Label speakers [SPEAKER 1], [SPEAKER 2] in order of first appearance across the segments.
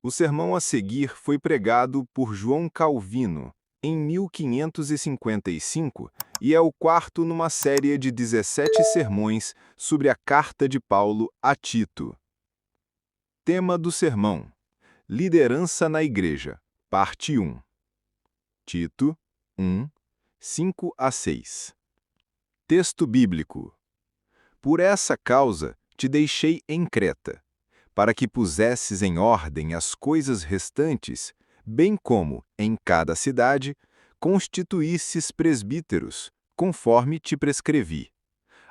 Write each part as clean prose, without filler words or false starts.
[SPEAKER 1] O sermão a seguir foi pregado por João Calvino em 1555 e é o quarto numa série de 17 sermões sobre a carta de Paulo a Tito. Tema do sermão: Liderança na Igreja, parte 1. Tito 1, 5 a 6. Texto bíblico: Por essa causa te deixei em Creta, para que pusesses em ordem as coisas restantes, bem como, em cada cidade, constituísses presbíteros, conforme te prescrevi.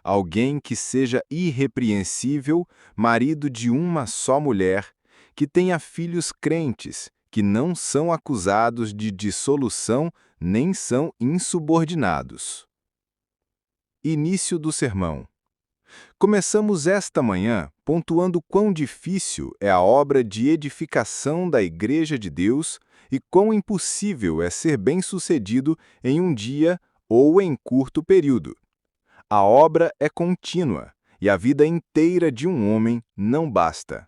[SPEAKER 1] Alguém que seja irrepreensível, marido de uma só mulher, que tenha filhos crentes, que não são acusados de dissolução nem são insubordinados. Início do sermão. Começamos esta manhã pontuando quão difícil é a obra de edificação da Igreja de Deus e quão impossível é ser bem-sucedido em um dia ou em curto período. A obra é contínua e a vida inteira de um homem não basta.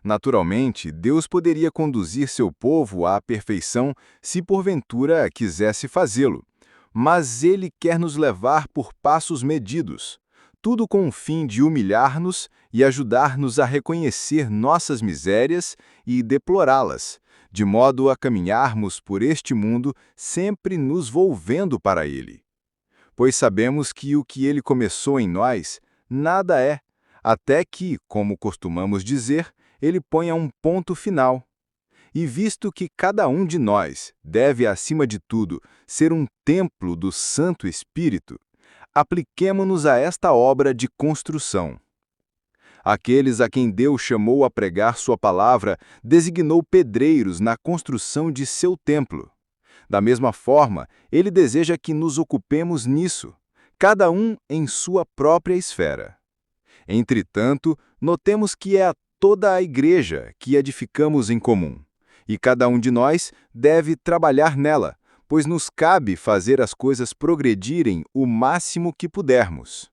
[SPEAKER 1] Naturalmente, Deus poderia conduzir seu povo à perfeição se porventura quisesse fazê-lo, mas Ele quer nos levar por passos medidos, tudo com o fim de humilhar-nos e ajudar-nos a reconhecer nossas misérias e deplorá-las, de modo a caminharmos por este mundo sempre nos volvendo para Ele. Pois sabemos que o que Ele começou em nós, nada é, até que, como costumamos dizer, Ele ponha um ponto final. E visto que cada um de nós deve, acima de tudo, ser um templo do Santo Espírito, apliquemo-nos a esta obra de construção. Aqueles a quem Deus chamou a pregar sua palavra designou pedreiros na construção de seu templo. Da mesma forma, Ele deseja que nos ocupemos nisso, cada um em sua própria esfera. Entretanto, notemos que é a toda a Igreja que edificamos em comum, e cada um de nós deve trabalhar nela, pois nos cabe fazer as coisas progredirem o máximo que pudermos.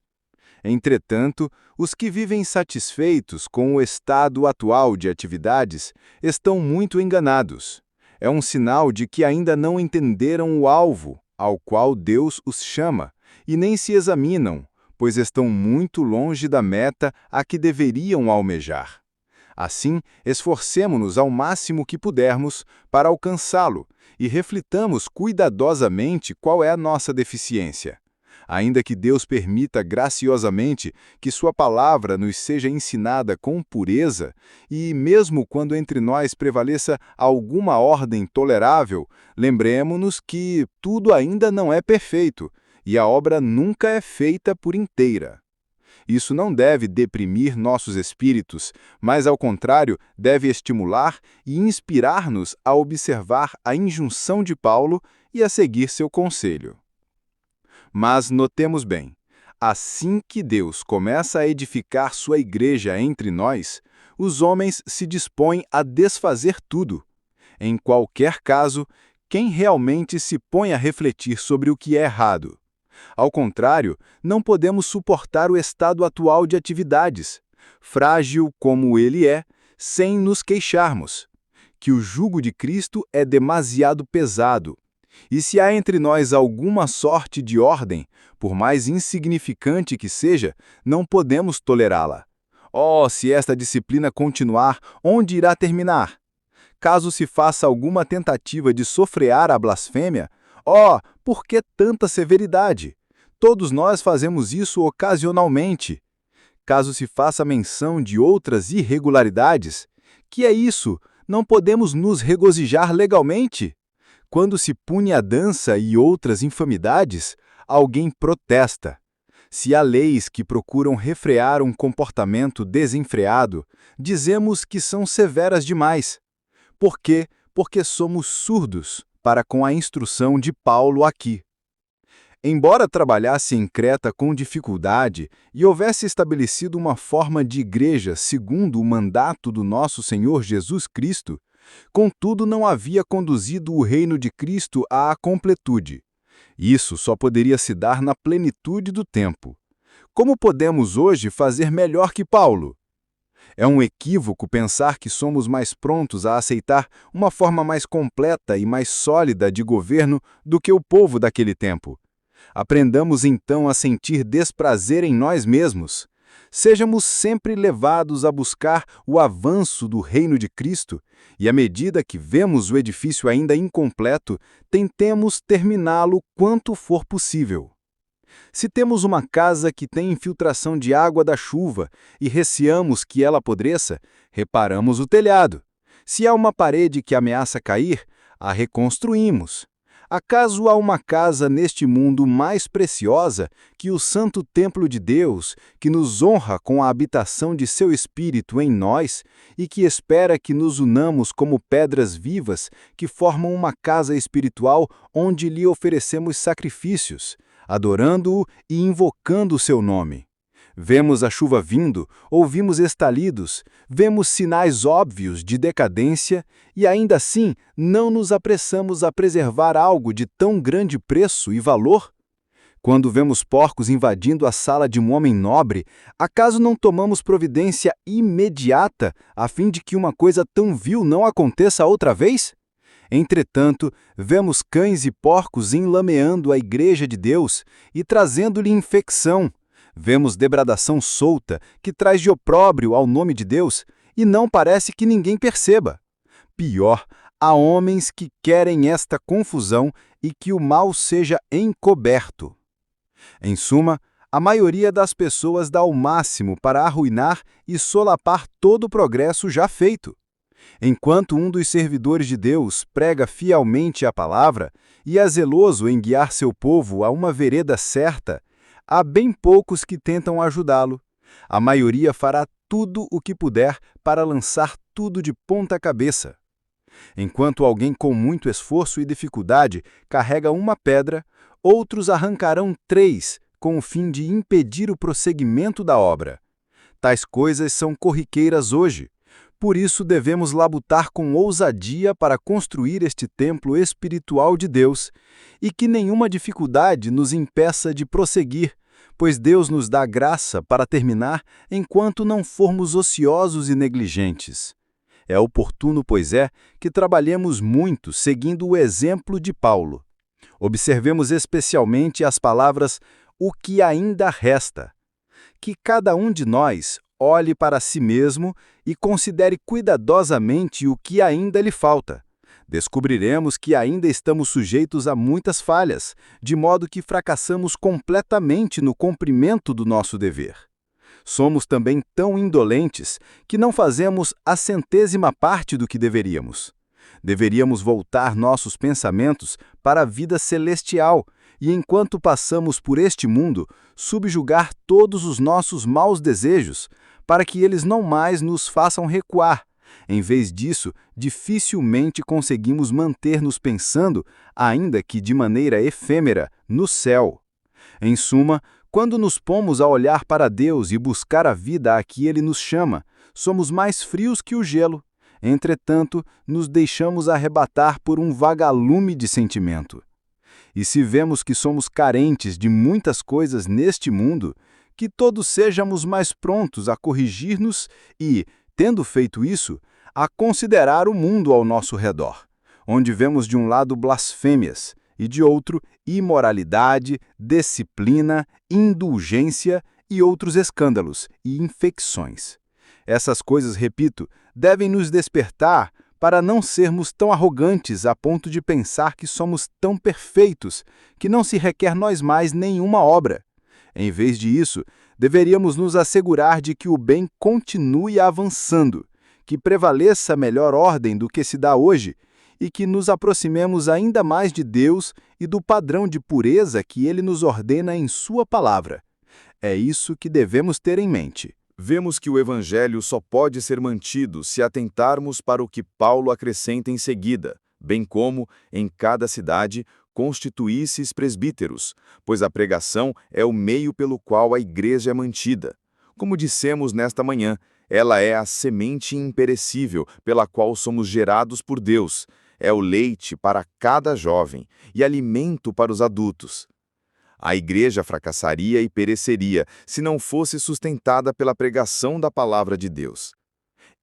[SPEAKER 1] Entretanto, os que vivem satisfeitos com o estado atual de atividades estão muito enganados. É um sinal de que ainda não entenderam o alvo ao qual Deus os chama, e nem se examinam, pois estão muito longe da meta a que deveriam almejar. Assim, esforcemo-nos ao máximo que pudermos para alcançá-lo e reflitamos cuidadosamente qual é a nossa deficiência. Ainda que Deus permita graciosamente que sua palavra nos seja ensinada com pureza, e mesmo quando entre nós prevaleça alguma ordem tolerável, lembremo-nos que tudo ainda não é perfeito, e a obra nunca é feita por inteira. Isso não deve deprimir nossos espíritos, mas, ao contrário, deve estimular e inspirar-nos a observar a injunção de Paulo e a seguir seu conselho. Mas notemos bem, assim que Deus começa a edificar sua igreja entre nós, os homens se dispõem a desfazer tudo. Em qualquer caso, quem realmente se põe a refletir sobre o que é errado? Ao contrário, não podemos suportar o estado atual de atividades, frágil como ele é, sem nos queixarmos, que o jugo de Cristo é demasiado pesado. E se há entre nós alguma sorte de ordem, por mais insignificante que seja, não podemos tolerá-la. Oh, se esta disciplina continuar, onde irá terminar? Caso se faça alguma tentativa de sofrear a blasfêmia, oh, por que tanta severidade? Todos nós fazemos isso ocasionalmente. Caso se faça menção de outras irregularidades, que é isso? Não podemos nos regozijar legalmente? Quando se pune a dança e outras infamidades, alguém protesta. Se há leis que procuram refrear um comportamento desenfreado, dizemos que são severas demais. Por quê? Porque somos surdos para com a instrução de Paulo aqui. Embora trabalhasse em Creta com dificuldade e houvesse estabelecido uma forma de igreja segundo o mandato do nosso Senhor Jesus Cristo, contudo não havia conduzido o reino de Cristo à completude. Isso só poderia se dar na plenitude do tempo. Como podemos hoje fazer melhor que Paulo? É um equívoco pensar que somos mais prontos a aceitar uma forma mais completa e mais sólida de governo do que o povo daquele tempo. Aprendamos então a sentir desprazer em nós mesmos. Sejamos sempre levados a buscar o avanço do reino de Cristo e, à medida que vemos o edifício ainda incompleto, tentemos terminá-lo quanto for possível. Se temos uma casa que tem infiltração de água da chuva e receamos que ela apodreça, reparamos o telhado. Se há uma parede que ameaça cair, a reconstruímos. Acaso há uma casa neste mundo mais preciosa que o santo templo de Deus, que nos honra com a habitação de seu Espírito em nós e que espera que nos unamos como pedras vivas que formam uma casa espiritual onde lhe oferecemos sacrifícios, adorando-o e invocando o seu nome? Vemos a chuva vindo, ouvimos estalidos, vemos sinais óbvios de decadência e ainda assim não nos apressamos a preservar algo de tão grande preço e valor? Quando vemos porcos invadindo a sala de um homem nobre, acaso não tomamos providência imediata a fim de que uma coisa tão vil não aconteça outra vez? Entretanto, vemos cães e porcos enlameando a igreja de Deus e trazendo-lhe infecção. Vemos degradação solta, que traz de opróbrio ao nome de Deus, e não parece que ninguém perceba. Pior, há homens que querem esta confusão e que o mal seja encoberto. Em suma, a maioria das pessoas dá o máximo para arruinar e solapar todo o progresso já feito. Enquanto um dos servidores de Deus prega fielmente a palavra e é zeloso em guiar seu povo a uma vereda certa, há bem poucos que tentam ajudá-lo. A maioria fará tudo o que puder para lançar tudo de ponta cabeça. Enquanto alguém com muito esforço e dificuldade carrega uma pedra, outros arrancarão 3 com o fim de impedir o prosseguimento da obra. Tais coisas são corriqueiras hoje. Por isso devemos labutar com ousadia para construir este templo espiritual de Deus, e que nenhuma dificuldade nos impeça de prosseguir, pois Deus nos dá graça para terminar enquanto não formos ociosos e negligentes. É oportuno, pois que trabalhemos muito seguindo o exemplo de Paulo. Observemos especialmente as palavras "o que ainda resta". Que cada um de nós olhe para si mesmo e considere cuidadosamente o que ainda lhe falta. Descobriremos que ainda estamos sujeitos a muitas falhas, de modo que fracassamos completamente no cumprimento do nosso dever. Somos também tão indolentes que não fazemos a 100ª parte do que deveríamos. Deveríamos voltar nossos pensamentos para a vida celestial e, enquanto passamos por este mundo, subjugar todos os nossos maus desejos, para que eles não mais nos façam recuar. Em vez disso, dificilmente conseguimos manter-nos pensando, ainda que de maneira efêmera, no céu. Em suma, quando nos pomos a olhar para Deus e buscar a vida a que Ele nos chama, somos mais frios que o gelo. Entretanto, nos deixamos arrebatar por um vagalume de sentimento. E se vemos que somos carentes de muitas coisas neste mundo, que todos sejamos mais prontos a corrigir-nos e, tendo feito isso, a considerar o mundo ao nosso redor, onde vemos de um lado blasfêmias e de outro imoralidade, disciplina, indulgência e outros escândalos e infecções. Essas coisas, repito, devem nos despertar para não sermos tão arrogantes a ponto de pensar que somos tão perfeitos que não se requer nós mais nenhuma obra. Em vez disso, deveríamos nos assegurar de que o bem continue avançando, que prevaleça a melhor ordem do que se dá hoje e que nos aproximemos ainda mais de Deus e do padrão de pureza que Ele nos ordena em Sua palavra. É isso que devemos ter em mente.
[SPEAKER 2] Vemos que o Evangelho só pode ser mantido se atentarmos para o que Paulo acrescenta em seguida, bem como, em cada cidade, constituísseis presbíteros, pois a pregação é o meio pelo qual a igreja é mantida. Como dissemos nesta manhã, ela é a semente imperecível pela qual somos gerados por Deus, é o leite para cada jovem e alimento para os adultos. A igreja fracassaria e pereceria se não fosse sustentada pela pregação da palavra de Deus.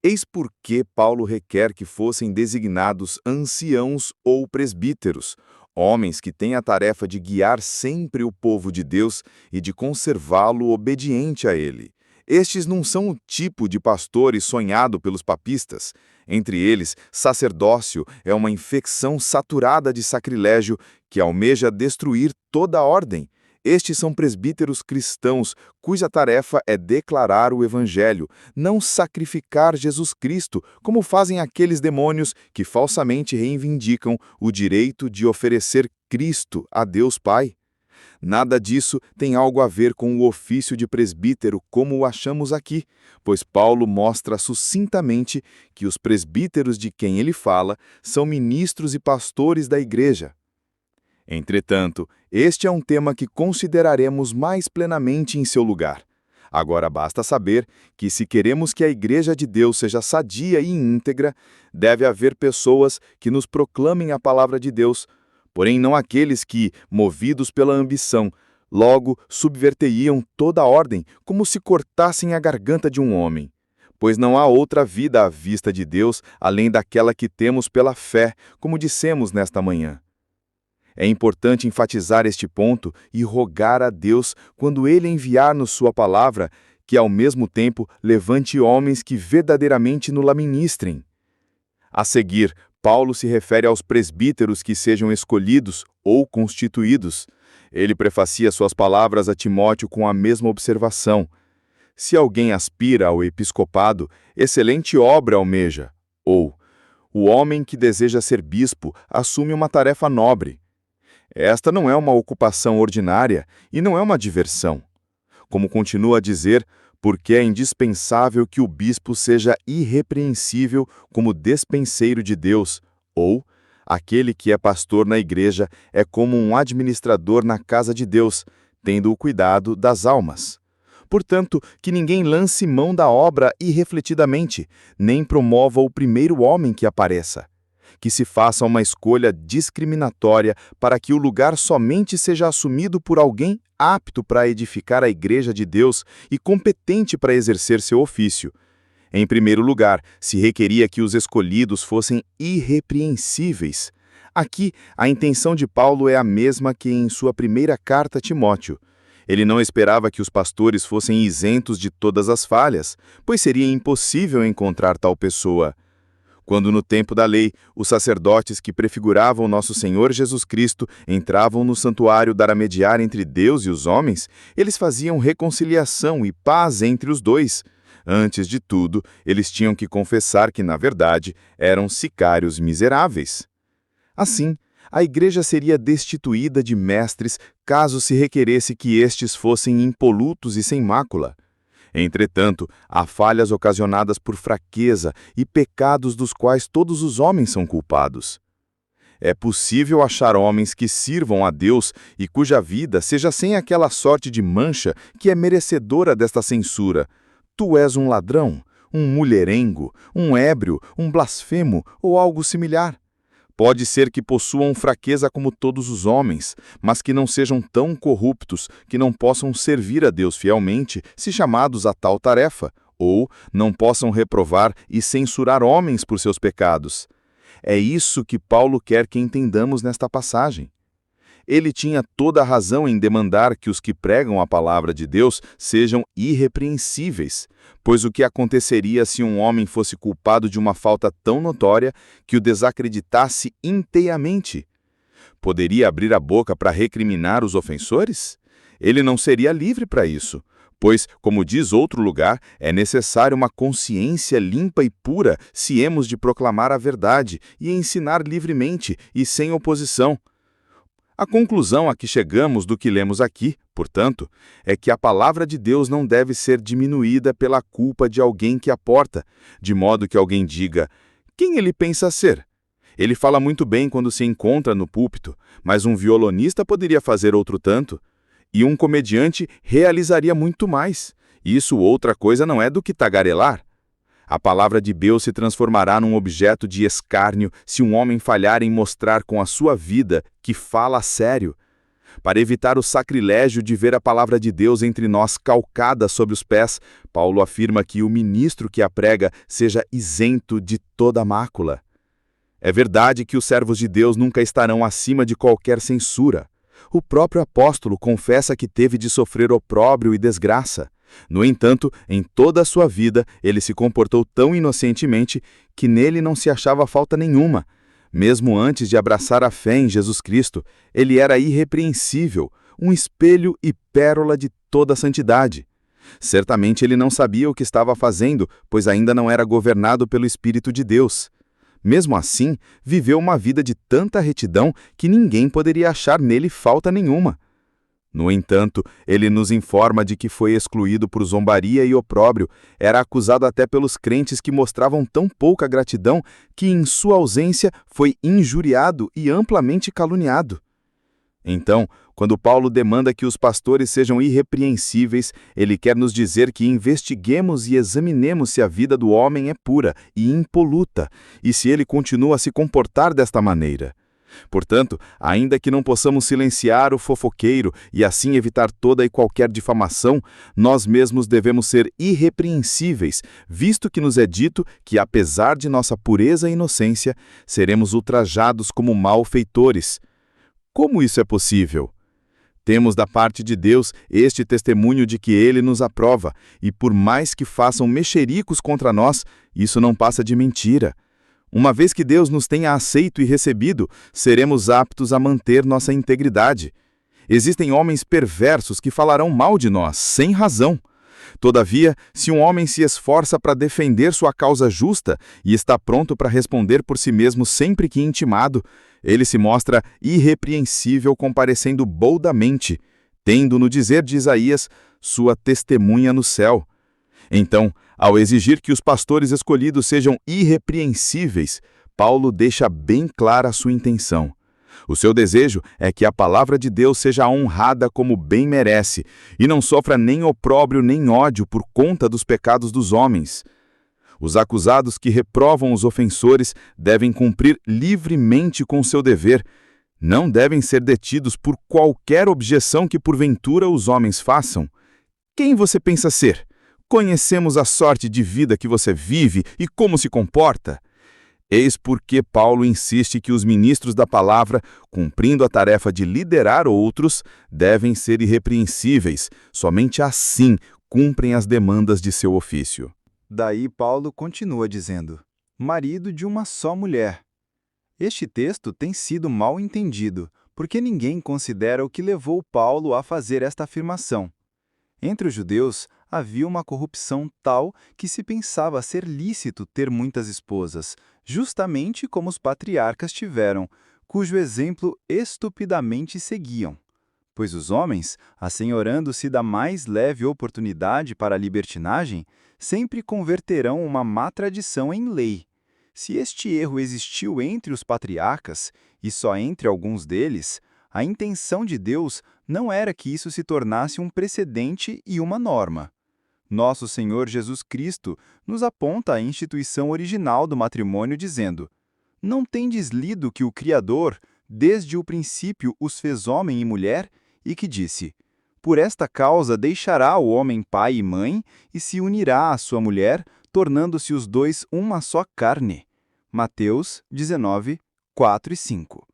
[SPEAKER 2] Eis por que Paulo requer que fossem designados anciãos ou presbíteros, homens que têm a tarefa de guiar sempre o povo de Deus e de conservá-lo obediente a ele. Estes não são o tipo de pastores sonhado pelos papistas. Entre eles, sacerdócio é uma infecção saturada de sacrilégio que almeja destruir toda a ordem. Estes são presbíteros cristãos, cuja tarefa é declarar o Evangelho, não sacrificar Jesus Cristo, como fazem aqueles demônios que falsamente reivindicam o direito de oferecer Cristo a Deus Pai. Nada disso tem algo a ver com o ofício de presbítero como o achamos aqui, pois Paulo mostra sucintamente que os presbíteros de quem ele fala são ministros e pastores da igreja. Entretanto, este é um tema que consideraremos mais plenamente em seu lugar. Agora basta saber que, se queremos que a Igreja de Deus seja sadia e íntegra, deve haver pessoas que nos proclamem a palavra de Deus, porém não aqueles que, movidos pela ambição, logo subverteriam toda a ordem como se cortassem a garganta de um homem. Pois não há outra vida à vista de Deus além daquela que temos pela fé, como dissemos nesta manhã. É importante enfatizar este ponto e rogar a Deus, quando Ele enviar-nos sua palavra, que ao mesmo tempo levante homens que verdadeiramente nos ministrem. A seguir, Paulo se refere aos presbíteros que sejam escolhidos ou constituídos. Ele prefacia suas palavras a Timóteo com a mesma observação. Se alguém aspira ao episcopado, excelente obra almeja. Ou, o homem que deseja ser bispo assume uma tarefa nobre. Esta não é uma ocupação ordinária e não é uma diversão. Como continua a dizer, porque é indispensável que o bispo seja irrepreensível como despenseiro de Deus, ou, aquele que é pastor na igreja é como um administrador na casa de Deus, tendo o cuidado das almas. Portanto, que ninguém lance mão da obra irrefletidamente, nem promova o primeiro homem que apareça. Que se faça uma escolha discriminatória para que o lugar somente seja assumido por alguém apto para edificar a Igreja de Deus e competente para exercer seu ofício. Em primeiro lugar, se requeria que os escolhidos fossem irrepreensíveis. Aqui, a intenção de Paulo é a mesma que em sua primeira carta a Timóteo. Ele não esperava que os pastores fossem isentos de todas as falhas, pois seria impossível encontrar tal pessoa. Quando no tempo da lei, os sacerdotes que prefiguravam nosso Senhor Jesus Cristo entravam no santuário dar a mediar entre Deus e os homens, eles faziam reconciliação e paz entre os dois. Antes de tudo, eles tinham que confessar que, na verdade, eram sicários miseráveis. Assim, a igreja seria destituída de mestres caso se requeresse que estes fossem impolutos e sem mácula. Entretanto, há falhas ocasionadas por fraqueza e pecados dos quais todos os homens são culpados. É possível achar homens que sirvam a Deus e cuja vida seja sem aquela sorte de mancha que é merecedora desta censura. Tu és um ladrão, um mulherengo, um ébrio, um blasfemo ou algo similar. Pode ser que possuam fraqueza como todos os homens, mas que não sejam tão corruptos que não possam servir a Deus fielmente se chamados a tal tarefa, ou não possam reprovar e censurar homens por seus pecados. É isso que Paulo quer que entendamos nesta passagem. Ele tinha toda a razão em demandar que os que pregam a palavra de Deus sejam irrepreensíveis, pois o que aconteceria se um homem fosse culpado de uma falta tão notória que o desacreditasse inteiramente? Poderia abrir a boca para recriminar os ofensores? Ele não seria livre para isso, pois, como diz outro lugar, é necessário uma consciência limpa e pura se hemos de proclamar a verdade e ensinar livremente e sem oposição. A conclusão a que chegamos do que lemos aqui, portanto, é que a palavra de Deus não deve ser diminuída pela culpa de alguém que a porta, de modo que alguém diga: quem ele pensa ser? Ele fala muito bem quando se encontra no púlpito, mas um violonista poderia fazer outro tanto, e um comediante realizaria muito mais. Isso outra coisa não é do que tagarelar. A palavra de Deus se transformará num objeto de escárnio se um homem falhar em mostrar com a sua vida que fala a sério. Para evitar o sacrilégio de ver a palavra de Deus entre nós calcada sobre os pés, Paulo afirma que o ministro que a prega seja isento de toda mácula. É verdade que os servos de Deus nunca estarão acima de qualquer censura. O próprio apóstolo confessa que teve de sofrer opróbrio e desgraça. No entanto, em toda a sua vida, ele se comportou tão inocentemente que nele não se achava falta nenhuma. Mesmo antes de abraçar a fé em Jesus Cristo, ele era irrepreensível, um espelho e pérola de toda a santidade. Certamente ele não sabia o que estava fazendo, pois ainda não era governado pelo Espírito de Deus. Mesmo assim, viveu uma vida de tanta retidão que ninguém poderia achar nele falta nenhuma. No entanto, ele nos informa de que foi excluído por zombaria e opróbrio, era acusado até pelos crentes que mostravam tão pouca gratidão que, em sua ausência, foi injuriado e amplamente caluniado. Então, quando Paulo demanda que os pastores sejam irrepreensíveis, ele quer nos dizer que investiguemos e examinemos se a vida do homem é pura e impoluta, e se ele continua a se comportar desta maneira. Portanto, ainda que não possamos silenciar o fofoqueiro e assim evitar toda e qualquer difamação, nós mesmos devemos ser irrepreensíveis, visto que nos é dito que, apesar de nossa pureza e inocência, seremos ultrajados como malfeitores. Como isso é possível? Temos da parte de Deus este testemunho de que Ele nos aprova, e por mais que façam mexericos contra nós, isso não passa de mentira. Uma vez que Deus nos tenha aceito e recebido, seremos aptos a manter nossa integridade. Existem homens perversos que falarão mal de nós, sem razão. Todavia, se um homem se esforça para defender sua causa justa e está pronto para responder por si mesmo sempre que intimado, ele se mostra irrepreensível comparecendo boldamente, tendo, no dizer de Isaías, sua testemunha no céu. Então, ao exigir que os pastores escolhidos sejam irrepreensíveis, Paulo deixa bem clara a sua intenção. O seu desejo é que a palavra de Deus seja honrada como bem merece, e não sofra nem opróbrio nem ódio por conta dos pecados dos homens. Os acusados que reprovam os ofensores devem cumprir livremente com seu dever, não devem ser detidos por qualquer objeção que porventura os homens façam. Quem você pensa ser? Conhecemos a sorte de vida que você vive e como se comporta. Eis porque Paulo insiste que os ministros da palavra, cumprindo a tarefa de liderar outros, devem ser irrepreensíveis. Somente assim cumprem as demandas de seu ofício.
[SPEAKER 1] Daí Paulo continua dizendo: marido de uma só mulher. Este texto tem sido mal entendido, porque ninguém considera o que levou Paulo a fazer esta afirmação. Entre os judeus, havia uma corrupção tal que se pensava ser lícito ter muitas esposas, justamente como os patriarcas tiveram, cujo exemplo estupidamente seguiam. Pois os homens, assenhorando-se da mais leve oportunidade para a libertinagem, sempre converterão uma má tradição em lei. Se este erro existiu entre os patriarcas, e só entre alguns deles, a intenção de Deus não era que isso se tornasse um precedente e uma norma. Nosso Senhor Jesus Cristo nos aponta a instituição original do matrimônio dizendo: não tendes lido que o Criador, desde o princípio, os fez homem e mulher, e que disse: por esta causa deixará o homem pai e mãe, e se unirá à sua mulher, tornando-se os dois uma só carne. Mateus 19, 4 e 5.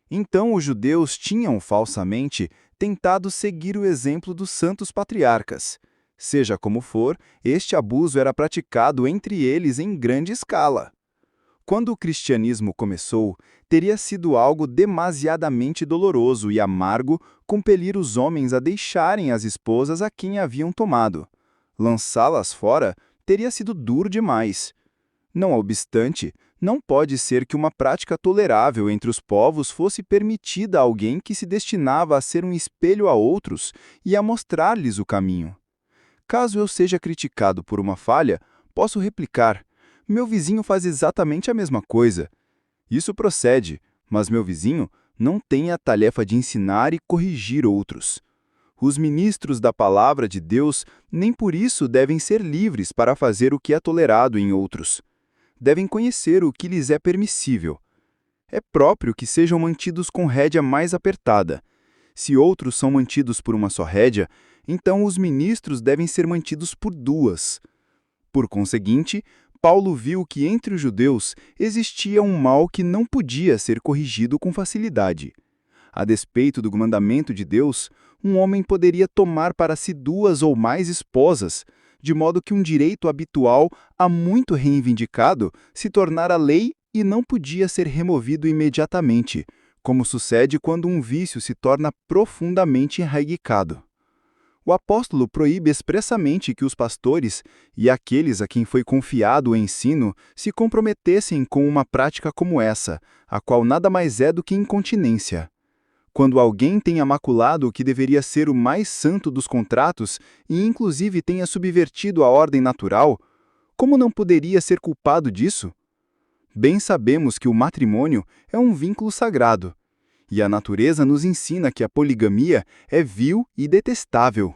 [SPEAKER 1] Então os judeus tinham, falsamente, tentado seguir o exemplo dos santos patriarcas. Seja como for, este abuso era praticado entre eles em grande escala. Quando o cristianismo começou, teria sido algo demasiadamente doloroso e amargo compelir os homens a deixarem as esposas a quem haviam tomado. Lançá-las fora teria sido duro demais. Não obstante, não pode ser que uma prática tolerável entre os povos fosse permitida a alguém que se destinava a ser um espelho a outros e a mostrar-lhes o caminho. Caso eu seja criticado por uma falha, posso replicar: meu vizinho faz exatamente a mesma coisa. Isso procede, mas meu vizinho não tem a tarefa de ensinar e corrigir outros. Os ministros da palavra de Deus nem por isso devem ser livres para fazer o que é tolerado em outros. Devem conhecer o que lhes é permissível. É próprio que sejam mantidos com rédea mais apertada.
[SPEAKER 3] Se outros são mantidos por uma só rédea, então os ministros devem ser mantidos por duas. Por conseguinte, Paulo viu que entre os judeus existia um mal que não podia ser corrigido com facilidade. A despeito do mandamento de Deus, um homem poderia tomar para si duas ou mais esposas, de modo que um direito habitual, há muito reivindicado, se tornara lei e não podia ser removido imediatamente, como sucede quando um vício se torna profundamente enraizado. O apóstolo proíbe expressamente que os pastores e aqueles a quem foi confiado o ensino se comprometessem com uma prática como essa, a qual nada mais é do que incontinência. Quando alguém tenha maculado o que deveria ser o mais santo dos contratos e inclusive tenha subvertido a ordem natural, como não poderia ser culpado disso? Bem sabemos que o matrimônio é um vínculo sagrado, e a natureza nos ensina que a poligamia é vil e detestável.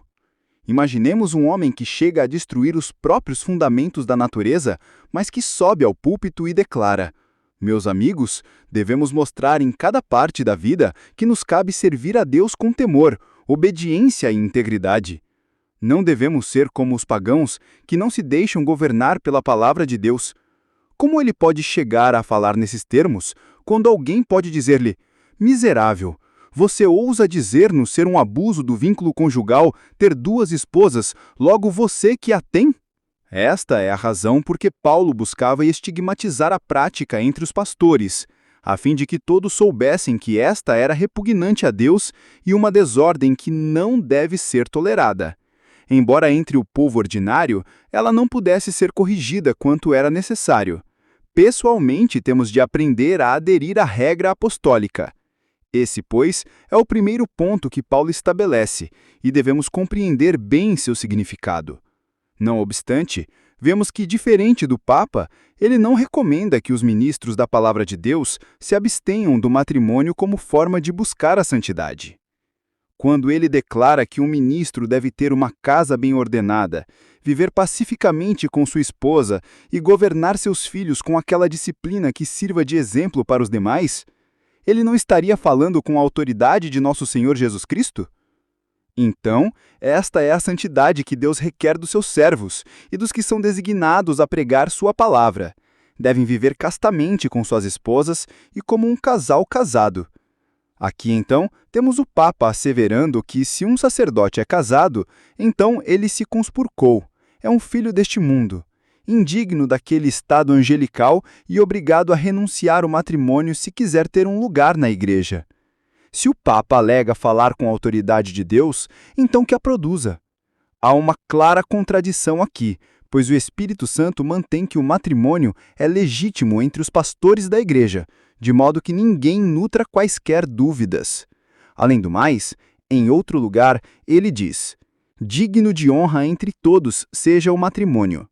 [SPEAKER 3] Imaginemos um homem que chega a destruir os próprios fundamentos da natureza, mas que sobe ao púlpito e declara: meus amigos, devemos mostrar em cada parte da vida que nos cabe servir a Deus com temor, obediência e integridade. Não devemos ser como os pagãos, que não se deixam governar pela palavra de Deus. Como ele pode chegar a falar nesses termos, quando alguém pode dizer-lhe: miserável, você ousa dizer-nos ser um abuso do vínculo conjugal ter duas esposas, logo você que a tem? Esta é a razão por que Paulo buscava estigmatizar a prática entre os pastores, a fim de que todos soubessem que esta era repugnante a Deus e uma desordem que não deve ser tolerada. Embora entre o povo ordinário, ela não pudesse ser corrigida quanto era necessário. Pessoalmente, temos de aprender a aderir à regra apostólica. Esse, pois, é o primeiro ponto que Paulo estabelece, e devemos compreender bem seu significado. Não obstante, vemos que, diferente do Papa, ele não recomenda que os ministros da Palavra de Deus se abstenham do matrimônio como forma de buscar a santidade. Quando ele declara que um ministro deve ter uma casa bem ordenada, viver pacificamente com sua esposa e governar seus filhos com aquela disciplina que sirva de exemplo para os demais, ele não estaria falando com a autoridade de nosso Senhor Jesus Cristo? Então, esta é a santidade que Deus requer dos seus servos e dos que são designados a pregar sua palavra. Devem viver castamente com suas esposas e como um casal casado. Aqui, então, temos o Papa asseverando que, se um sacerdote é casado, então ele se conspurcou, é um filho deste mundo, indigno daquele estado angelical e obrigado a renunciar ao matrimônio se quiser ter um lugar na igreja. Se o Papa alega falar com a autoridade de Deus, então que a produza. Há uma clara contradição aqui, pois o Espírito Santo mantém que o matrimônio é legítimo entre os pastores da igreja, de modo que ninguém nutra quaisquer dúvidas. Além do mais, em outro lugar, ele diz: digno de honra entre todos seja o matrimônio.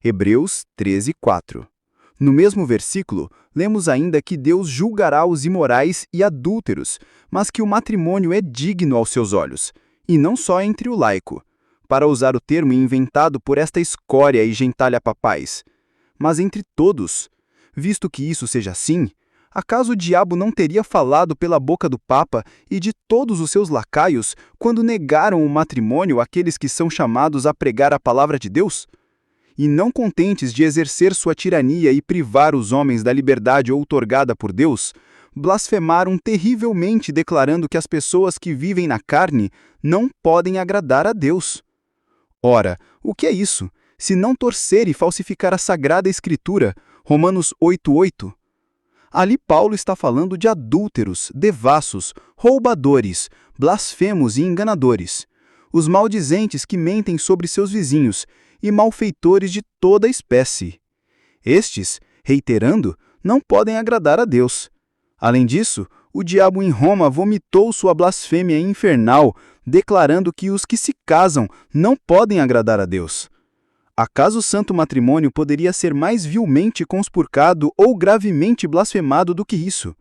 [SPEAKER 3] Hebreus 13:4. No mesmo versículo, lemos ainda que Deus julgará os imorais e adúlteros, mas que o matrimônio é digno aos seus olhos, e não só entre o laico, para usar o termo inventado por esta escória e gentalha-papais, mas entre todos. Visto que isso seja assim, acaso o diabo não teria falado pela boca do Papa e de todos os seus lacaios quando negaram o matrimônio àqueles que são chamados a pregar a palavra de Deus? E não contentes de exercer sua tirania e privar os homens da liberdade outorgada por Deus, blasfemaram terrivelmente declarando que as pessoas que vivem na carne não podem agradar a Deus. Ora, o que é isso, se não torcer e falsificar a Sagrada Escritura, Romanos 8:8? Ali Paulo está falando de adúlteros, devassos, roubadores, blasfemos e enganadores, os maldizentes que mentem sobre seus vizinhos e malfeitores de toda espécie. Estes, reiterando, não podem agradar a Deus. Além disso, o diabo em Roma vomitou sua blasfêmia infernal, declarando que os que se casam não podem agradar a Deus. Acaso o santo matrimônio poderia ser mais vilmente conspurcado ou gravemente blasfemado do que isso?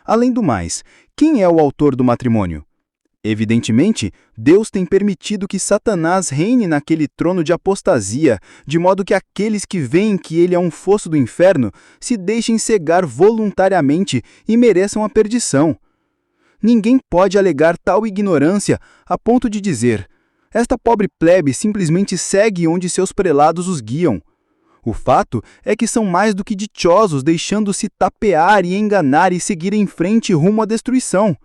[SPEAKER 3] Além do mais, quem é o autor do matrimônio? Evidentemente, Deus tem permitido que Satanás reine naquele trono de apostasia, de modo que aqueles que veem que ele é um fosso do inferno se deixem cegar voluntariamente e mereçam a perdição. Ninguém pode alegar tal ignorância a ponto de dizer: esta pobre plebe simplesmente segue onde seus prelados os guiam. O fato é que são mais do que dichosos, deixando-se tapear e enganar e seguir em frente rumo à destruição.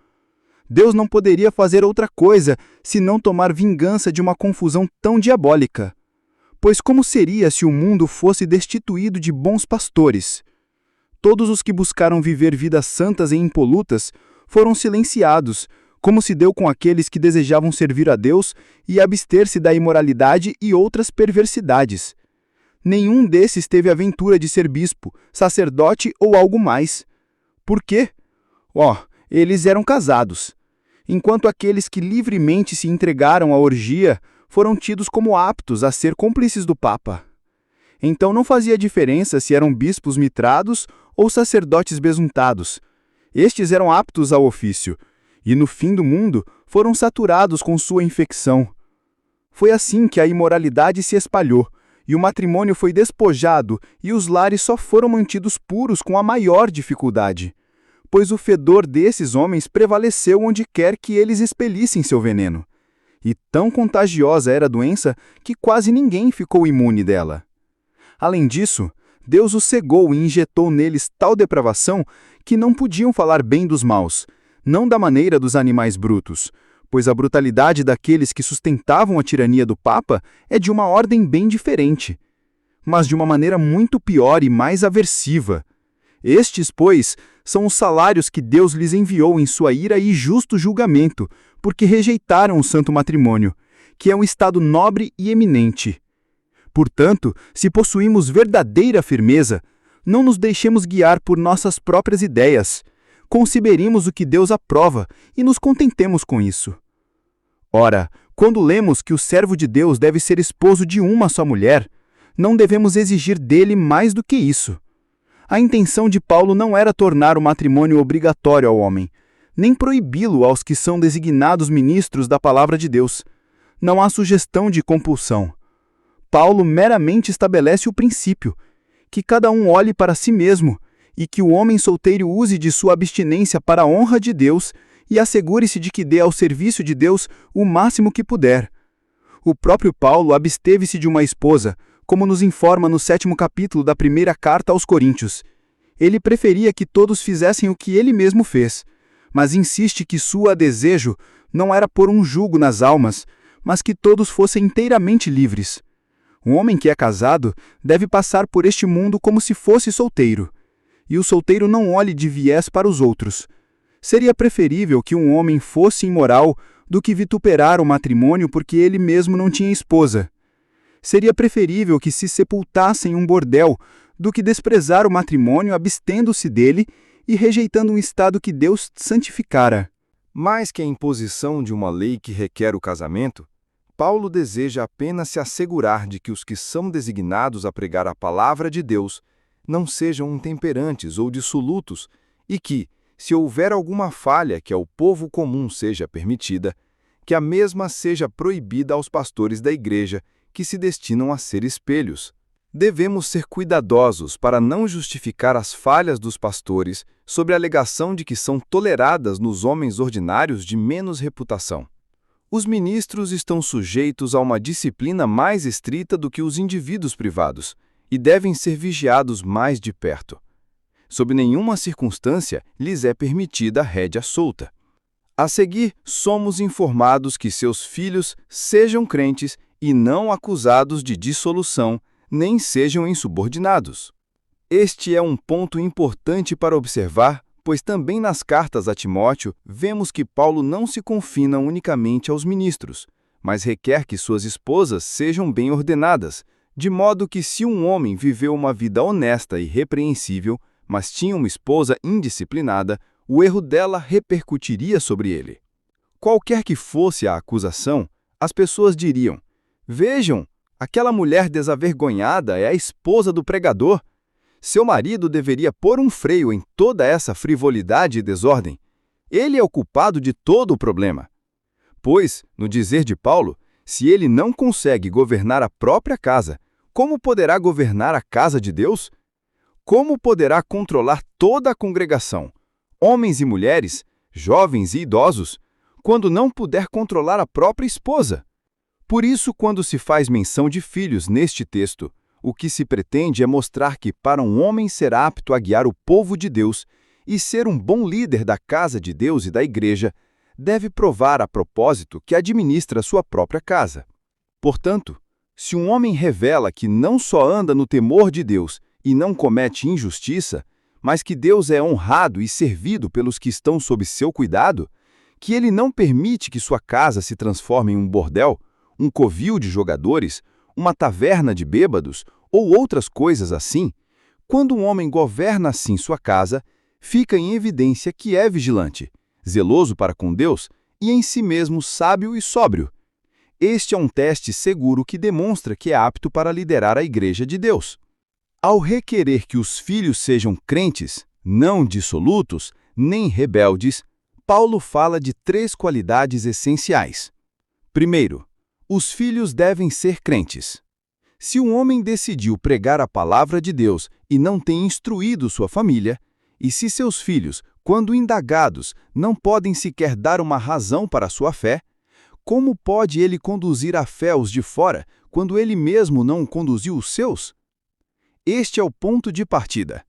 [SPEAKER 3] Deus não poderia fazer outra coisa senão tomar vingança de uma confusão tão diabólica. Pois como seria se o mundo fosse destituído de bons pastores? Todos os que buscaram viver vidas santas e impolutas foram silenciados, como se deu com aqueles que desejavam servir a Deus e abster-se da imoralidade e outras perversidades. Nenhum desses teve a ventura de ser bispo, sacerdote ou algo mais. Por quê? Eles eram casados, enquanto aqueles que livremente se entregaram à orgia foram tidos como aptos a ser cúmplices do Papa. Então não fazia diferença se eram bispos mitrados ou sacerdotes besuntados. Estes eram aptos ao ofício, e no fim do mundo foram saturados com sua infecção. Foi assim que a imoralidade se espalhou, e o matrimônio foi despojado, e os lares só foram mantidos puros com a maior dificuldade, pois o fedor desses homens prevaleceu onde quer que eles expelissem seu veneno. E tão contagiosa era a doença que quase ninguém ficou imune dela. Além disso, Deus os cegou e injetou neles tal depravação que não podiam falar bem dos maus, não da maneira dos animais brutos, pois a brutalidade daqueles que sustentavam a tirania do Papa é de uma ordem bem diferente, mas de uma maneira muito pior e mais aversiva. Estes, pois, são os salários que Deus lhes enviou em sua ira e justo julgamento, porque rejeitaram o santo matrimônio, que é um estado nobre e eminente. Portanto, se possuímos verdadeira firmeza, não nos deixemos guiar por nossas próprias ideias. Consideremos o que Deus aprova e nos contentemos com isso. Ora, quando lemos que o servo de Deus deve ser esposo de uma só mulher, não devemos exigir dele mais do que isso. A intenção de Paulo não era tornar o matrimônio obrigatório ao homem, nem proibi-lo aos que são designados ministros da palavra de Deus. Não há sugestão de compulsão. Paulo meramente estabelece o princípio, que cada um olhe para si mesmo e que o homem solteiro use de sua abstinência para a honra de Deus e assegure-se de que dê ao serviço de Deus o máximo que puder. O próprio Paulo absteve-se de uma esposa, como nos informa no 7º capítulo da primeira carta aos Coríntios. Ele preferia que todos fizessem o que ele mesmo fez, mas insiste que sua desejo não era pôr um jugo nas almas, mas que todos fossem inteiramente livres. Um homem que é casado deve passar por este mundo como se fosse solteiro, e o solteiro não olhe de viés para os outros. Seria preferível que um homem fosse imoral do que vituperar o matrimônio porque ele mesmo não tinha esposa. Seria preferível que se sepultasse em um bordel do que desprezar o matrimônio abstendo-se dele e rejeitando um estado que Deus santificara.
[SPEAKER 1] Mais que a imposição de uma lei que requer o casamento, Paulo deseja apenas se assegurar de que os que são designados a pregar a palavra de Deus não sejam intemperantes ou dissolutos e que, se houver alguma falha que ao povo comum seja permitida, que a mesma seja proibida aos pastores da igreja que se destinam a ser espelhos. Devemos ser cuidadosos para não justificar as falhas dos pastores sob a alegação de que são toleradas nos homens ordinários de menos reputação. Os ministros estão sujeitos a uma disciplina mais estrita do que os indivíduos privados e devem ser vigiados mais de perto. Sob nenhuma circunstância lhes é permitida a rédea solta. A seguir, somos informados que seus filhos sejam crentes e não acusados de dissolução, nem sejam insubordinados. Este é um ponto importante para observar, pois também nas cartas a Timóteo vemos que Paulo não se confina unicamente aos ministros, mas requer que suas esposas sejam bem ordenadas, de modo que se um homem viveu uma vida honesta e repreensível, mas tinha uma esposa indisciplinada, o erro dela repercutiria sobre ele. Qualquer que fosse a acusação, as pessoas diriam: vejam, aquela mulher desavergonhada é a esposa do pregador. Seu marido deveria pôr um freio em toda essa frivolidade e desordem. Ele é o culpado de todo o problema. Pois, no dizer de Paulo, se ele não consegue governar a própria casa, como poderá governar a casa de Deus? Como poderá controlar toda a congregação, homens e mulheres,
[SPEAKER 3] jovens e idosos, quando não puder controlar a própria esposa. Por isso, quando se faz menção de filhos neste texto, o que se pretende é mostrar que para um homem ser apto a guiar o povo de Deus e ser um bom líder da casa de Deus e da igreja, deve provar a propósito que administra sua própria casa. Portanto, se um homem revela que não só anda no temor de Deus e não comete injustiça, mas que Deus é honrado e servido pelos que estão sob seu cuidado, que ele não permite que sua casa se transforme em um bordel, um covil de jogadores, uma taverna de bêbados ou outras coisas assim, quando um homem governa assim sua casa, fica em evidência que é vigilante, zeloso para com Deus e em si mesmo sábio e sóbrio. Este é um teste seguro que demonstra que é apto para liderar a Igreja de Deus. Ao requerer que os filhos sejam crentes, não dissolutos, nem rebeldes, Paulo fala de 3 qualidades essenciais. Primeiro, os filhos devem ser crentes. Se um homem decidiu pregar a palavra de Deus e não tem instruído sua família, e se seus filhos, quando indagados, não podem sequer dar uma razão para a sua fé, como pode ele conduzir a fé aos de fora, quando ele mesmo não conduziu os seus? Este é o ponto de partida.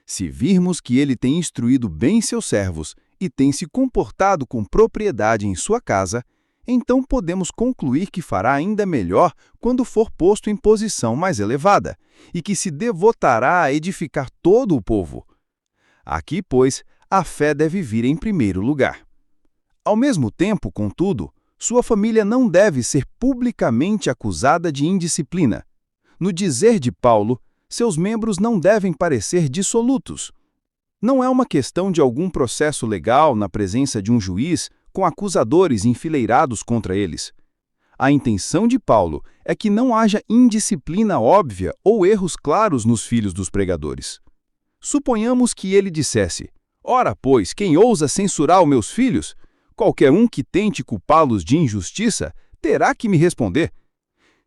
[SPEAKER 3] Se virmos que ele tem instruído bem seus servos e tem se comportado com propriedade em sua casa, então podemos concluir que fará ainda melhor quando for posto em posição mais elevada, e que se devotará a edificar todo o povo. Aqui, pois, a fé deve vir em primeiro lugar. Ao mesmo tempo, contudo, sua família não deve ser publicamente acusada de indisciplina. No dizer de Paulo, seus membros não devem parecer dissolutos. Não é uma questão de algum processo legal na presença de um juiz com acusadores enfileirados contra eles. A intenção de Paulo é que não haja indisciplina óbvia ou erros claros nos filhos dos pregadores. Suponhamos que ele dissesse: ora, pois, quem ousa censurar os meus filhos? Qualquer um que tente culpá-los de injustiça terá que me responder.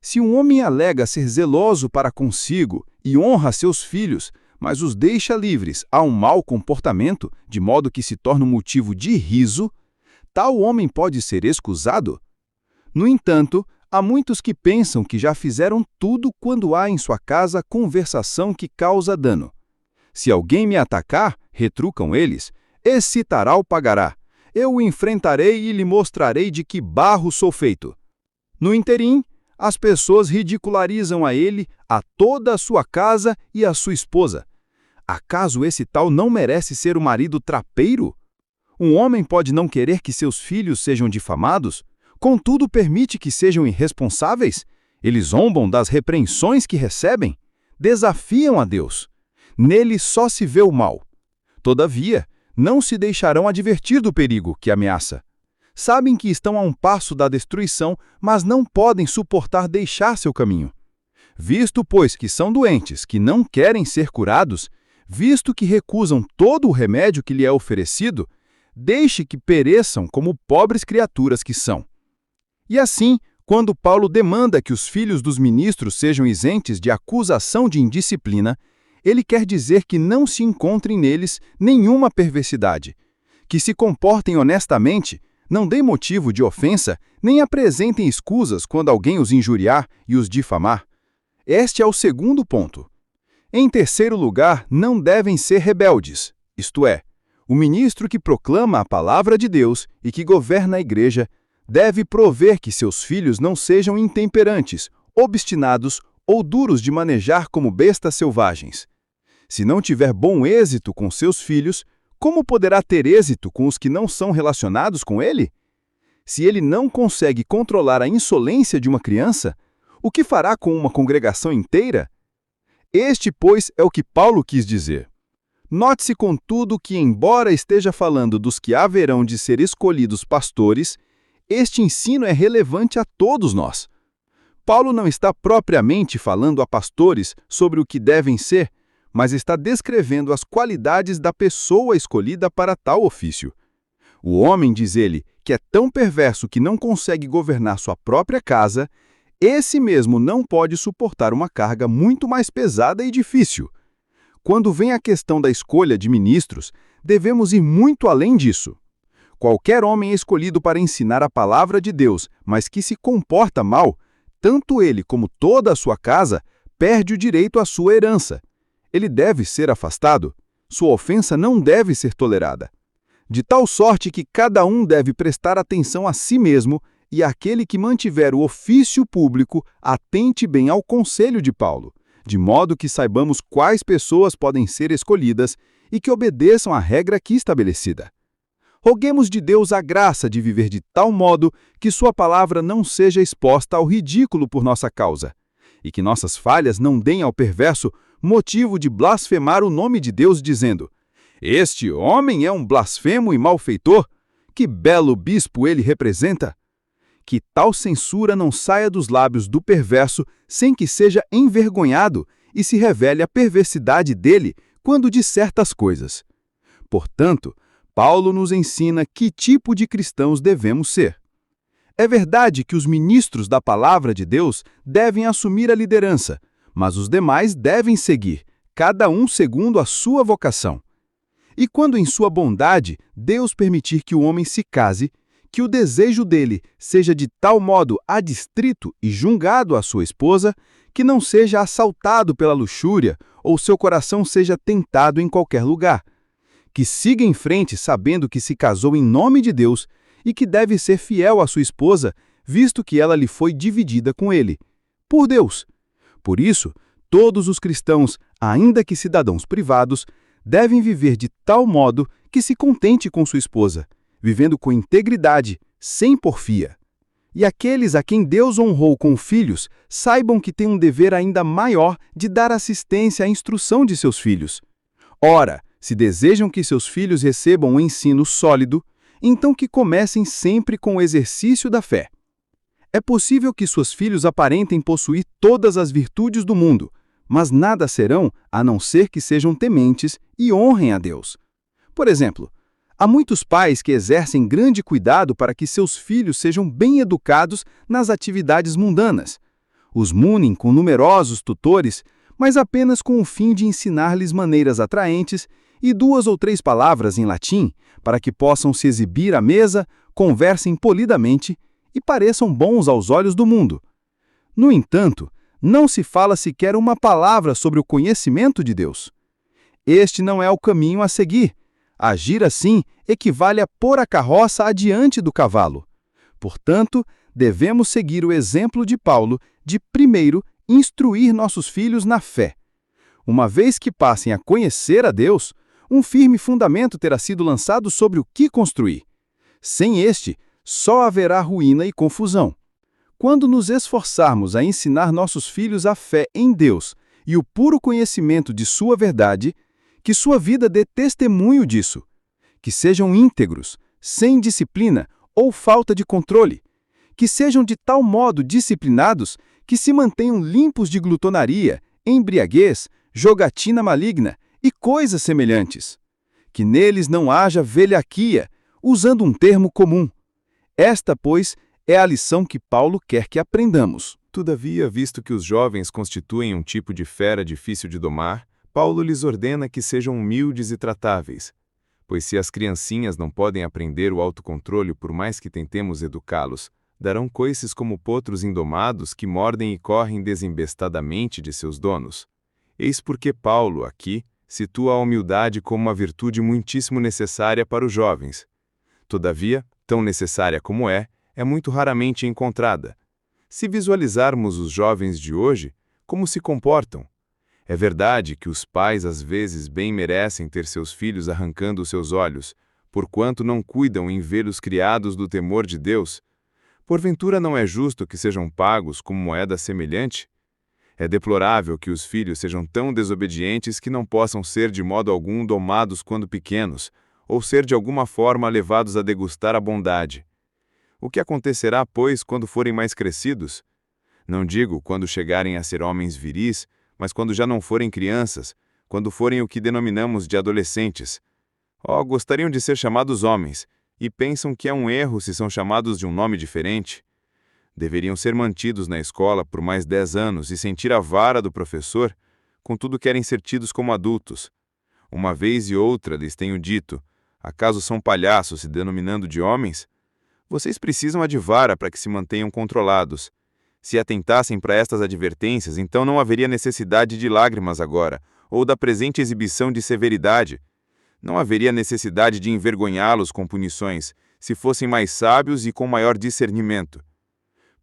[SPEAKER 3] Se um homem alega ser zeloso para consigo e honra seus filhos, mas os deixa livres a um mau comportamento, de modo que se torna um motivo de riso, tal homem pode ser excusado? No entanto, há muitos que pensam que já fizeram tudo quando há em sua casa conversação que causa dano. Se alguém me atacar, retrucam eles, esse taral pagará. Eu o enfrentarei e lhe mostrarei de que barro sou feito. No interim, as pessoas ridicularizam a ele, a toda a sua casa e a sua esposa. Acaso esse tal não merece ser o marido trapeiro? Um homem pode não querer que seus filhos sejam difamados, contudo permite que sejam irresponsáveis? Eles zombam das repreensões que recebem? Desafiam a Deus. Nele só se vê o mal. Todavia, não se deixarão advertir do perigo que ameaça. Sabem que estão a um passo da destruição, mas não podem suportar deixar seu caminho. Visto, pois, que são doentes, que não querem ser curados, visto que recusam todo o remédio que lhe é oferecido, deixe que pereçam como pobres criaturas que são. E assim, quando Paulo demanda que os filhos dos ministros sejam isentes de acusação de indisciplina, ele quer dizer que não se encontre neles nenhuma perversidade, que se comportem honestamente, não deem motivo de ofensa, nem apresentem escusas quando alguém os injuriar e os difamar. Este é o segundo ponto. Em terceiro lugar, não devem ser rebeldes, isto é, o ministro que proclama a palavra de Deus e que governa a igreja deve prover que seus filhos não sejam intemperantes, obstinados ou duros de manejar como bestas selvagens. Se não tiver bom êxito com seus filhos, como poderá ter êxito com os que não são relacionados com ele? Se ele não consegue controlar a insolência de uma criança, o que fará com uma congregação inteira? Este, pois, é o que Paulo quis dizer. Note-se, contudo, que, embora esteja falando dos que haverão de ser escolhidos pastores, este ensino é relevante a todos nós. Paulo não está propriamente falando a pastores sobre o que devem ser, mas está descrevendo as qualidades da pessoa escolhida para tal ofício. O homem, diz ele, que é tão perverso que não consegue governar sua própria casa, esse mesmo não pode suportar uma carga muito mais pesada e difícil. Quando vem a questão da escolha de ministros, devemos ir muito além disso. Qualquer homem escolhido para ensinar a palavra de Deus, mas que se comporta mal, tanto ele como toda a sua casa, perde o direito à sua herança. Ele deve ser afastado. Sua ofensa não deve ser tolerada. De tal sorte que cada um deve prestar atenção a si mesmo, e aquele que mantiver o ofício público atente bem ao conselho de Paulo, de modo que saibamos quais pessoas podem ser escolhidas e que obedeçam à regra aqui estabelecida. Roguemos de Deus a graça de viver de tal modo que sua palavra não seja exposta ao ridículo por nossa causa, e que nossas falhas não deem ao perverso motivo de blasfemar o nome de Deus, dizendo: "Este homem é um blasfemo e malfeitor, que belo bispo ele representa." Que tal censura não saia dos lábios do perverso sem que seja envergonhado e se revele a perversidade dele quando diz certas coisas. Portanto, Paulo nos ensina que tipo de cristãos devemos ser. É verdade que os ministros da palavra de Deus devem assumir a liderança, mas os demais devem seguir, cada um segundo a sua vocação. E quando em sua bondade Deus permitir que o homem se case, que o desejo dele seja de tal modo adstrito e jungado à sua esposa, que não seja assaltado pela luxúria ou seu coração seja tentado em qualquer lugar. Que siga em frente sabendo que se casou em nome de Deus e que deve ser fiel à sua esposa, visto que ela lhe foi dividida com ele, por Deus. Por isso, todos os cristãos, ainda que cidadãos privados, devem viver de tal modo que se contente com sua esposa, vivendo com integridade, sem porfia. E aqueles a quem Deus honrou com filhos, saibam que têm um dever ainda maior de dar assistência à instrução de seus filhos. Ora, se desejam que seus filhos recebam um ensino sólido, então que comecem sempre com o exercício da fé. É possível que seus filhos aparentem possuir todas as virtudes do mundo, mas nada serão a não ser que sejam tementes e honrem a Deus. Por exemplo, há muitos pais que exercem grande cuidado para que seus filhos sejam bem educados nas atividades mundanas. Os munem com numerosos tutores, mas apenas com o fim de ensinar-lhes maneiras atraentes e 2 ou 3 palavras em latim, para que possam se exibir à mesa, conversem polidamente e pareçam bons aos olhos do mundo. No entanto, não se fala sequer uma palavra sobre o conhecimento de Deus. Este não é o caminho a seguir. Agir assim equivale a pôr a carroça adiante do cavalo. Portanto, devemos seguir o exemplo de Paulo de, primeiro, instruir nossos filhos na fé. Uma vez que passem a conhecer a Deus, um firme fundamento terá sido lançado sobre o que construir. Sem este, só haverá ruína e confusão. Quando nos esforçarmos a ensinar nossos filhos a fé em Deus e o puro conhecimento de sua verdade, que sua vida dê testemunho disso. Que sejam íntegros, sem disciplina ou falta de controle. Que sejam de tal modo disciplinados que se mantenham limpos de glutonaria, embriaguez, jogatina maligna e coisas semelhantes. Que neles não haja velhaquia, usando um termo comum. Esta, pois, é a lição que Paulo quer que aprendamos.
[SPEAKER 1] Todavia, visto que os jovens constituem um tipo de fera difícil de domar, Paulo lhes ordena que sejam humildes e tratáveis. Pois se as criancinhas não podem aprender o autocontrole por mais que tentemos educá-los, darão coices como potros indomados que mordem e correm desembestadamente de seus donos. Eis porque Paulo, aqui, situa a humildade como uma virtude muitíssimo necessária para os jovens. Todavia, tão necessária como é muito raramente encontrada. Se visualizarmos os jovens de hoje, como se comportam? É verdade que os pais às vezes bem merecem ter seus filhos arrancando os seus olhos, porquanto não cuidam em vê-los criados do temor de Deus. Porventura não é justo que sejam pagos como moeda semelhante? É deplorável que os filhos sejam tão desobedientes que não possam ser de modo algum domados quando pequenos, ou ser de alguma forma levados a degustar a bondade. O que acontecerá, pois, quando forem mais crescidos? Não digo quando chegarem a ser homens viris, mas quando já não forem crianças, quando forem o que denominamos de adolescentes. Gostariam de ser chamados homens, e pensam que é um erro se são chamados de um nome diferente. Deveriam ser mantidos na escola por mais 10 anos e sentir a vara do professor, contudo querem ser tidos como adultos. Uma vez e outra lhes tenho dito, Acaso são palhaços se denominando de homens? Vocês precisam de vara para que se mantenham controlados. Se atentassem para estas advertências, então não haveria necessidade de lágrimas agora, ou da presente exibição de severidade. Não haveria necessidade de envergonhá-los com punições, se fossem mais sábios e com maior discernimento.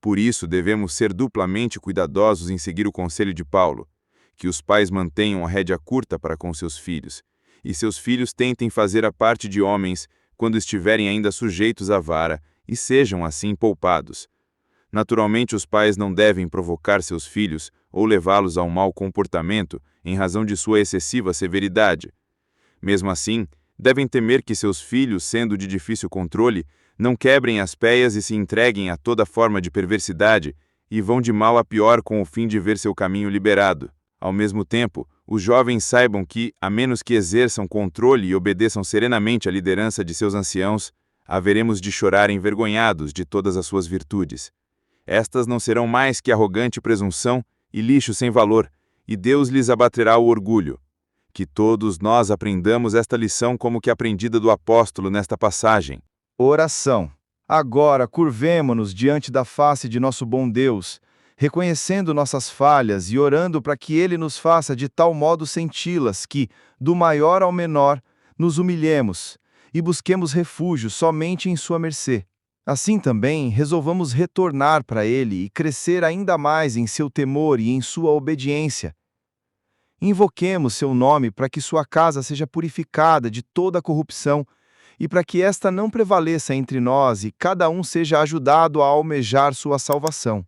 [SPEAKER 1] Por isso, devemos ser duplamente cuidadosos em seguir o conselho de Paulo, que os pais mantenham a rédea curta para com seus filhos, e seus filhos tentem fazer a parte de homens quando estiverem ainda sujeitos à vara, e sejam assim poupados. Naturalmente, os pais não devem provocar seus filhos ou levá-los ao mau comportamento em razão de sua excessiva severidade. Mesmo assim, devem temer que seus filhos, sendo de difícil controle, não quebrem as peias e se entreguem a toda forma de perversidade e vão de mal a pior com o fim de ver seu caminho liberado. Ao mesmo tempo, os jovens saibam que, a menos que exerçam controle e obedeçam serenamente à liderança de seus anciãos, haveremos de chorar envergonhados de todas as suas virtudes. Estas não serão mais que arrogante presunção e lixo sem valor, e Deus lhes abaterá o orgulho. Que todos nós aprendamos esta lição como que aprendida do apóstolo nesta passagem.
[SPEAKER 3] Oração. Agora, curvemo-nos diante da face de nosso bom Deus, reconhecendo nossas falhas e orando para que Ele nos faça de tal modo senti-las que, do maior ao menor, nos humilhemos e busquemos refúgio somente em sua mercê. Assim também, resolvamos retornar para Ele e crescer ainda mais em seu temor e em sua obediência. Invoquemos seu nome para que sua casa seja purificada de toda a corrupção e para que esta não prevaleça entre nós e cada um seja ajudado a almejar sua salvação.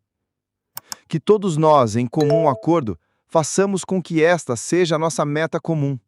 [SPEAKER 3] Que todos nós, em comum acordo, façamos com que esta seja a nossa meta comum.